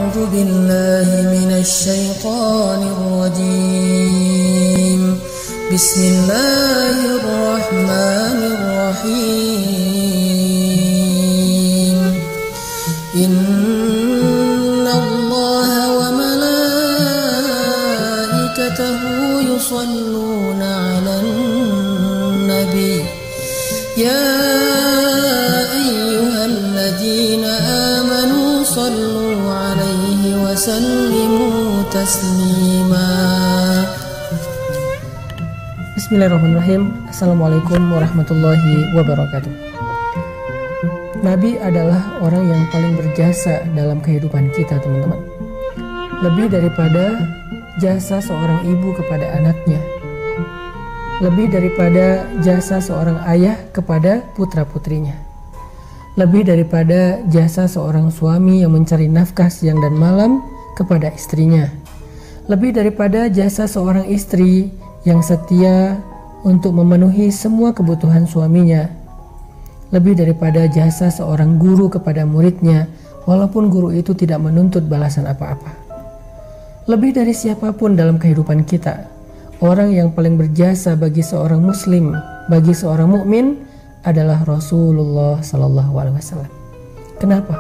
أعوذ بالله من الشيطان الرجيم بسم الله الرحمن الرحيم إن الله وملائكته يصلون على النبي يا أيها الذين آمنوا صلوا عليه وسلموا تسليما. Bismillahirrahmanirrahim. Assalamualaikum warahmatullahi wabarakatuh. Nabi adalah orang yang paling berjasa dalam kehidupan kita, teman-teman. Lebih daripada jasa seorang ibu kepada anaknya, lebih daripada jasa seorang ayah kepada putra-putrinya, lebih daripada jasa seorang suami yang mencari nafkah siang dan malam kepada istrinya, lebih daripada jasa seorang istri yang setia untuk memenuhi semua kebutuhan suaminya, lebih daripada jasa seorang guru kepada muridnya walaupun guru itu tidak menuntut balasan apa-apa. Lebih dari siapapun dalam kehidupan kita, orang yang paling berjasa bagi seorang muslim, bagi seorang mukmin adalah Rasulullah Sallallahu Alaihi Wasallam. Kenapa?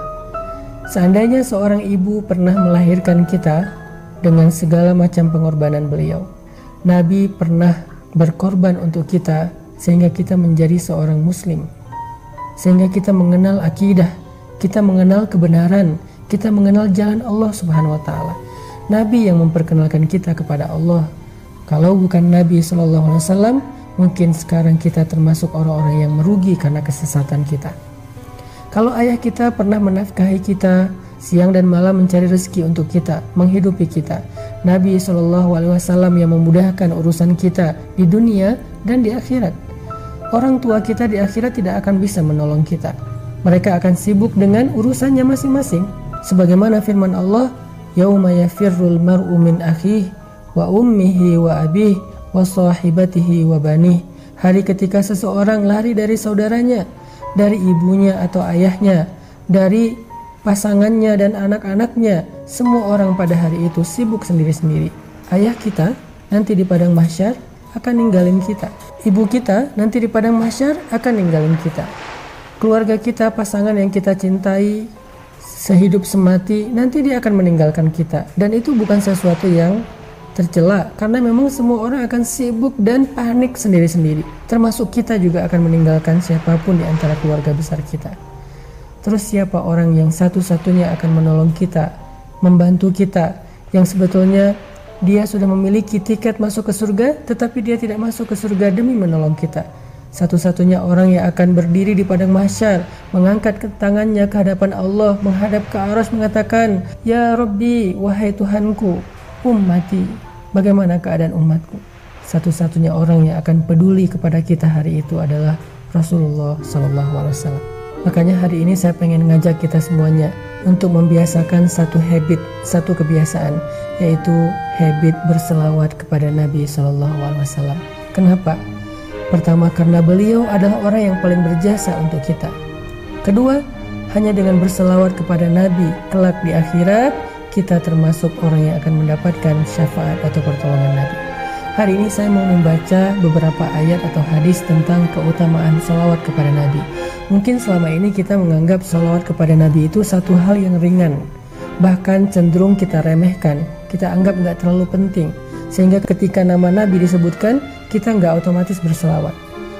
Seandainya seorang ibu pernah melahirkan kita dengan segala macam pengorbanan beliau, Nabi pernah berkorban untuk kita sehingga kita menjadi seorang muslim, sehingga kita mengenal akidah, kita mengenal kebenaran, kita mengenal jalan Allah Subhanahu Wa Taala. Nabi yang memperkenalkan kita kepada Allah. Kalau bukan Nabi SAW, mungkin sekarang kita termasuk orang-orang yang merugi karena kesesatan kita. Kalau ayah kita pernah menafkahi kita siang dan malam mencari rezeki untuk kita, menghidupi kita, Nabi SAW yang memudahkan urusan kita di dunia dan di akhirat. Orang tua kita di akhirat tidak akan bisa menolong kita. Mereka akan sibuk dengan urusannya masing-masing. Sebagaimana firman Allah, Yauma yafirrul mar'u min akhihi wa ummihi wa abihi wa sahibatihi wa banih. Hari ketika seseorang lari dari saudaranya, dari ibunya atau ayahnya, dari pasangannya dan anak-anaknya. Semua orang pada hari itu sibuk sendiri-sendiri. Ayah kita nanti di padang mahsyar akan ninggalin kita. Ibu kita nanti di padang mahsyar akan ninggalin kita. Keluarga kita, pasangan yang kita cintai sehidup semati, nanti dia akan meninggalkan kita. Dan itu bukan sesuatu yang tercela, karena memang semua orang akan sibuk dan panik sendiri-sendiri. Termasuk kita juga akan meninggalkan siapapun di antara keluarga besar kita. Terus siapa orang yang satu-satunya akan menolong kita, membantu kita, yang sebetulnya dia sudah memiliki tiket masuk ke surga, tetapi dia tidak masuk ke surga demi menolong kita? Satu-satunya orang yang akan berdiri di padang mahsyar, mengangkat tangannya ke hadapan Allah, menghadap ke arsy mengatakan, Ya Rabbi, wahai Tuhanku, ummati, bagaimana keadaan umatku? Satu-satunya orang yang akan peduli kepada kita hari itu adalah Rasulullah SAW. Makanya hari ini saya pengen ngajak kita semuanya untuk membiasakan satu habit, satu kebiasaan, yaitu habit berselawat kepada Nabi SAW. Kenapa? Pertama, karena beliau adalah orang yang paling berjasa untuk kita. Kedua, hanya dengan berselawat kepada Nabi, kelak di akhirat kita termasuk orang yang akan mendapatkan syafaat atau pertolongan Nabi. Hari ini saya mau membaca beberapa ayat atau hadis tentang keutamaan salawat kepada Nabi. Mungkin selama ini kita menganggap salawat kepada Nabi itu satu hal yang ringan, bahkan cenderung kita remehkan, kita anggap nggak terlalu penting, sehingga ketika nama Nabi disebutkan kita nggak otomatis berselawat.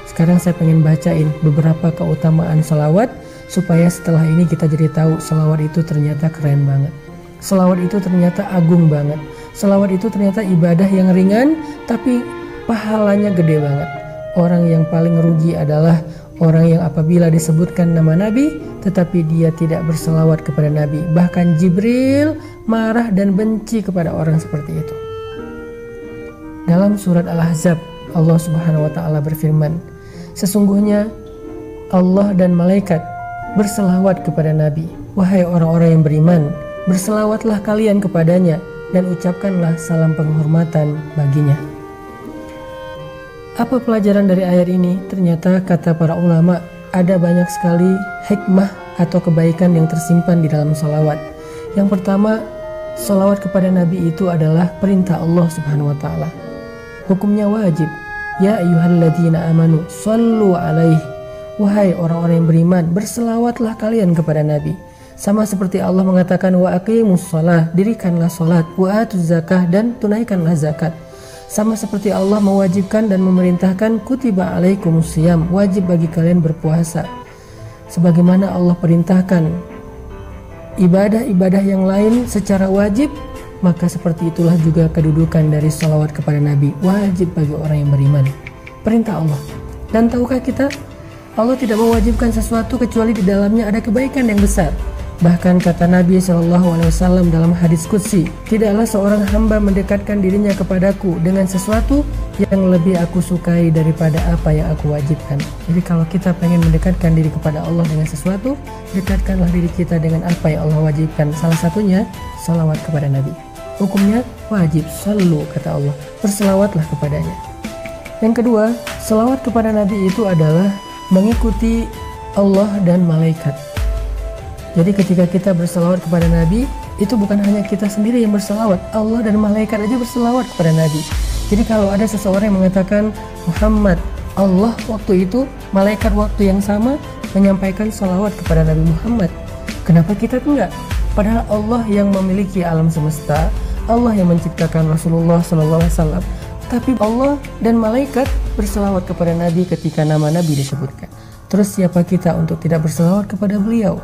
Sekarang saya pengen bacain beberapa keutamaan salawat supaya setelah ini kita jadi tahu salawat itu ternyata keren banget. Selawat itu ternyata agung banget. Selawat itu ternyata ibadah yang ringan tapi pahalanya gede banget. Orang yang paling rugi adalah orang yang apabila disebutkan nama Nabi tetapi dia tidak berselawat kepada Nabi. Bahkan Jibril marah dan benci kepada orang seperti itu. Dalam surat Al-Ahzab, Allah Subhanahu wa Ta'ala berfirman, sesungguhnya Allah dan malaikat berselawat kepada Nabi. Wahai orang-orang yang beriman, berselawatlah kalian kepadanya dan ucapkanlah salam penghormatan baginya. Apa pelajaran dari ayat ini? Ternyata kata para ulama, ada banyak sekali hikmah atau kebaikan yang tersimpan di dalam salawat. Yang pertama, Salawat kepada Nabi itu adalah perintah Allah Subhanahu wa taala. Hukumnya wajib. Ya ayyuhalladzina amanu shallu alaihi. Wahai orang-orang yang beriman, berselawatlah kalian kepada Nabi. Sama seperti Allah mengatakan wa aqimus shalah, dirikanlah salat, wa atuz zakah, dan tunaikanlah zakat. Sama seperti Allah mewajibkan dan memerintahkan kutiba alaikumusiyam, wajib bagi kalian berpuasa. Sebagaimana Allah perintahkan ibadah-ibadah yang lain secara wajib, maka seperti itulah juga kedudukan dari salawat kepada Nabi, wajib bagi orang yang beriman. Perintah Allah. Dan tahukah kita, Allah tidak mewajibkan sesuatu kecuali di dalamnya ada kebaikan yang besar. Bahkan kata Nabi SAW dalam hadis qudsi, tidaklah seorang hamba mendekatkan dirinya kepadaku dengan sesuatu yang lebih aku sukai daripada apa yang aku wajibkan. Jadi kalau kita pengen mendekatkan diri kepada Allah dengan sesuatu, dekatkanlah diri kita dengan apa yang Allah wajibkan. Salah satunya salawat kepada Nabi. Hukumnya wajib, shallu kata Allah, berselawatlah kepadanya. Yang kedua, salawat kepada Nabi itu adalah mengikuti Allah dan malaikat. Jadi ketika kita berselawat kepada Nabi, itu bukan hanya kita sendiri yang berselawat, Allah dan malaikat aja berselawat kepada Nabi. Jadi kalau ada seseorang yang mengatakan Muhammad, Allah waktu itu, malaikat waktu yang sama menyampaikan salawat kepada Nabi Muhammad. Kenapa kita enggak? Padahal Allah yang memiliki alam semesta, Allah yang menciptakan Rasulullah SAW, tapi Allah dan malaikat berselawat kepada Nabi ketika nama Nabi disebutkan. Terus siapa kita untuk tidak berselawat kepada beliau?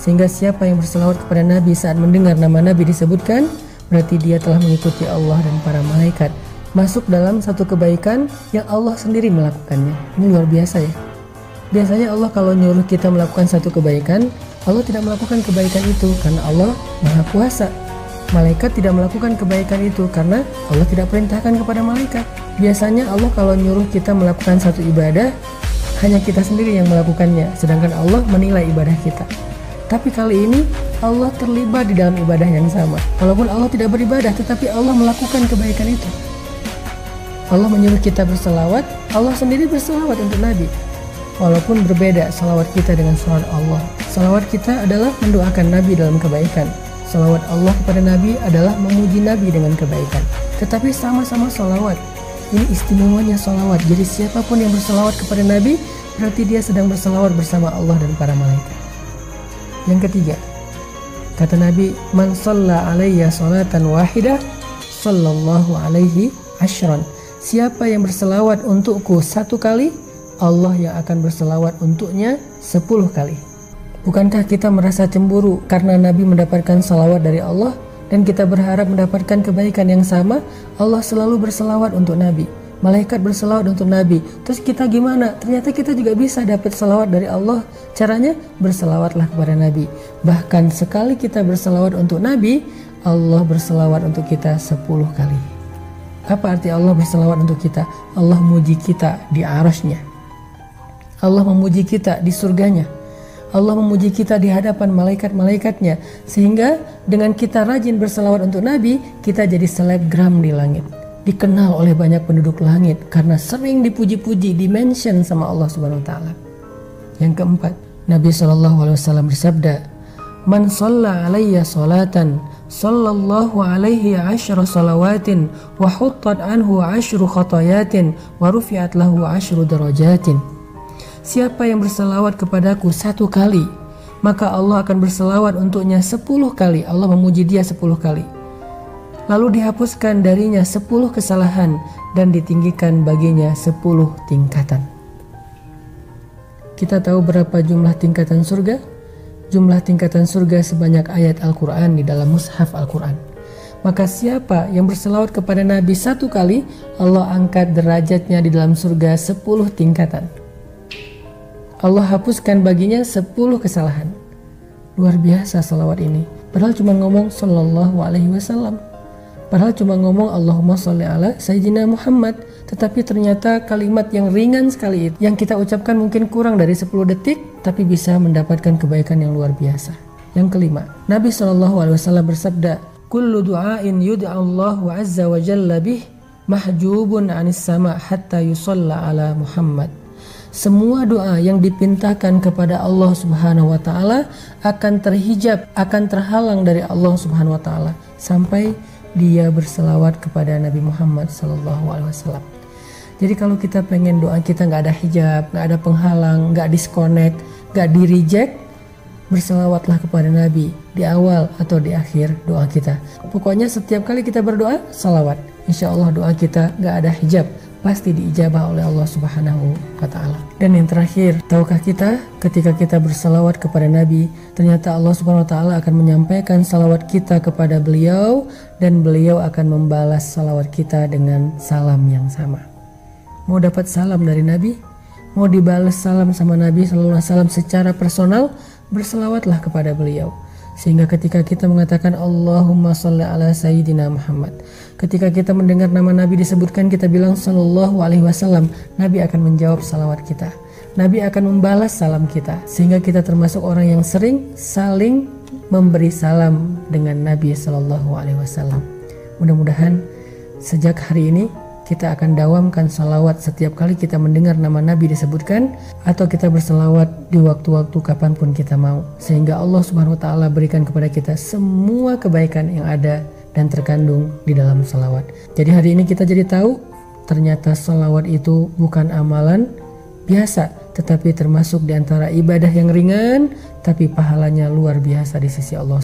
Sehingga siapa yang berselawat kepada Nabi saat mendengar nama Nabi disebutkan, berarti dia telah mengikuti Allah dan para malaikat, masuk dalam satu kebaikan yang Allah sendiri melakukannya. Ini luar biasa ya. Biasanya Allah kalau nyuruh kita melakukan satu kebaikan, Allah tidak melakukan kebaikan itu karena Allah Maha Kuasa. Malaikat tidak melakukan kebaikan itu karena Allah tidak perintahkan kepada malaikat. Biasanya Allah kalau nyuruh kita melakukan satu ibadah, hanya kita sendiri yang melakukannya, sedangkan Allah menilai ibadah kita. Tapi kali ini Allah terlibat di dalam ibadah yang sama. Walaupun Allah tidak beribadah, tetapi Allah melakukan kebaikan itu. Allah menyuruh kita berselawat, Allah sendiri berselawat untuk Nabi. Walaupun berbeda salawat kita dengan salawat Allah. Salawat kita adalah mendoakan Nabi dalam kebaikan. Salawat Allah kepada Nabi adalah memuji Nabi dengan kebaikan. Tetapi sama-sama salawat. Ini istimewanya salawat. Jadi siapapun yang berselawat kepada Nabi, berarti dia sedang berselawat bersama Allah dan para malaikat. Yang ketiga, kata Nabi, man shalla alayya salatan wahidah sallallahu alaihi ashran. Siapa yang berselawat untukku satu kali, Allah yang akan berselawat untuknya 10 kali. Bukankah kita merasa cemburu karena Nabi mendapatkan salawat dari Allah dan kita berharap mendapatkan kebaikan yang sama? Allah selalu berselawat untuk Nabi, malaikat berselawat untuk Nabi. Terus kita gimana? Ternyata kita juga bisa dapat selawat dari Allah. Caranya berselawatlah kepada Nabi. Bahkan sekali kita berselawat untuk Nabi, Allah berselawat untuk kita 10 kali. Apa arti Allah berselawat untuk kita? Allah memuji kita di arasnya. Allah memuji kita di surganya. Allah memuji kita di hadapan malaikat-malaikatnya. Sehingga dengan kita rajin berselawat untuk Nabi, kita jadi selebgram di langit, dikenal oleh banyak penduduk langit karena sering dipuji-puji, dimention sama Allah Subhanahu wa taala. Yang keempat, Nabi SAW bersabda, man shalla alayya salatan sallallahu alaihi 10 salawatin wa huttat anhu 10 khatayatin wa rufi'at lahu 10 darajatin. Siapa yang berselawat kepadaku 1 kali, maka Allah akan berselawat untuknya 10 kali. Allah memuji dia 10 kali. Lalu dihapuskan darinya 10 kesalahan dan ditinggikan baginya 10 tingkatan. Kita tahu berapa jumlah tingkatan surga? Jumlah tingkatan surga sebanyak ayat Al-Quran di dalam mushaf Al-Quran. Maka siapa yang berselawat kepada Nabi 1 kali, Allah angkat derajatnya di dalam surga 10 tingkatan. Allah hapuskan baginya 10 kesalahan. Luar biasa salawat ini. Padahal cuma ngomong sallallahu alaihi wasallam. Padahal cuma ngomong Allahumma sholli ala Sayyidina Muhammad. Tetapi ternyata kalimat yang ringan sekali itu, yang kita ucapkan mungkin kurang dari 10 detik, tapi bisa mendapatkan kebaikan yang luar biasa. Yang kelima, Nabi SAW bersabda, kullu du'ain yud'allahu azza wa jalla bih mahjubun anis sama hatta yusalla ala Muhammad. semua doa yang dipintakan kepada Allah Subhanahu wa taala akan terhijab, akan terhalang dari Allah Subhanahu wa taala sampai dia berselawat kepada Nabi Muhammad sallallahu alaihi wasallam. Jadi kalau kita pengen doa kita nggak ada hijab, nggak ada penghalang, nggak disconnect, nggak di reject, berselawatlah kepada Nabi di awal atau di akhir doa kita. Pokoknya setiap kali kita berdoa, salawat. Insya Allah doa kita nggak ada hijab, pasti diijabah oleh Allah Subhanahu wa ta'ala. Dan yang terakhir, tahukah kita ketika kita bersalawat kepada Nabi, ternyata Allah Subhanahu wa ta'ala akan menyampaikan salawat kita kepada beliau, dan beliau akan membalas salawat kita dengan salam yang sama. Mau dapat salam dari Nabi, mau dibalas salam sama Nabi sallallahu alaihi wasallam secara personal, berselawatlah kepada beliau. Sehingga ketika kita mengatakan Allahumma sholli ala Sayyidina Muhammad, ketika kita mendengar nama Nabi disebutkan, kita bilang sallallahu alaihi wasallam, Nabi akan menjawab salawat kita, Nabi akan membalas salam kita, sehingga kita termasuk orang yang sering saling memberi salam dengan Nabi sallallahu alaihi wasallam. Mudah-mudahan sejak hari ini kita akan dawamkan salawat setiap kali kita mendengar nama Nabi disebutkan, atau kita bersalawat di waktu-waktu kapanpun kita mau, sehingga Allah Subhanahu wa ta'ala berikan kepada kita semua kebaikan yang ada dan terkandung di dalam salawat. Jadi hari ini kita jadi tahu ternyata salawat itu bukan amalan biasa, tetapi termasuk di antara ibadah yang ringan tapi pahalanya luar biasa di sisi Allah.